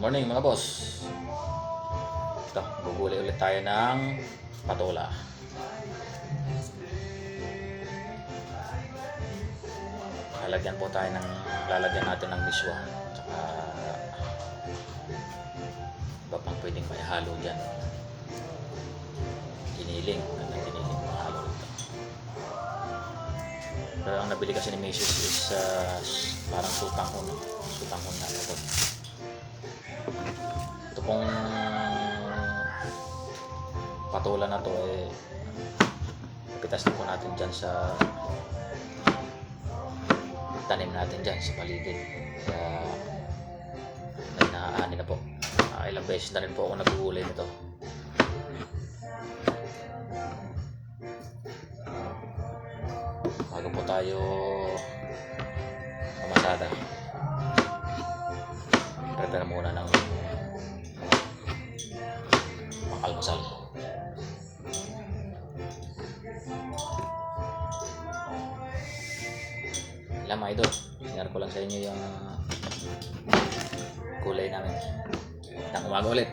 Morning mga boss. Ito, gugulay ulit tayo ng patola. Lalagyan po tayo lalagyan natin ng miswa. Tsaka iba pang pwedeng may halo dyan. Giniling, mahalo ito. Pero ang nabili kasi ni Mrs. is parang sutanghon na ito. Ito pong patola na to pitas na po natin dyan sa tanim natin dyan sa paligid. Kaya may naaani na po. Ilang beses na rin po ako nagugulay nito. Bago po tayo mamasada, prepare muna ng almusal. Alam mga idol, sinare ko lang sa inyo yung kulay namin. Nang umaga ulit.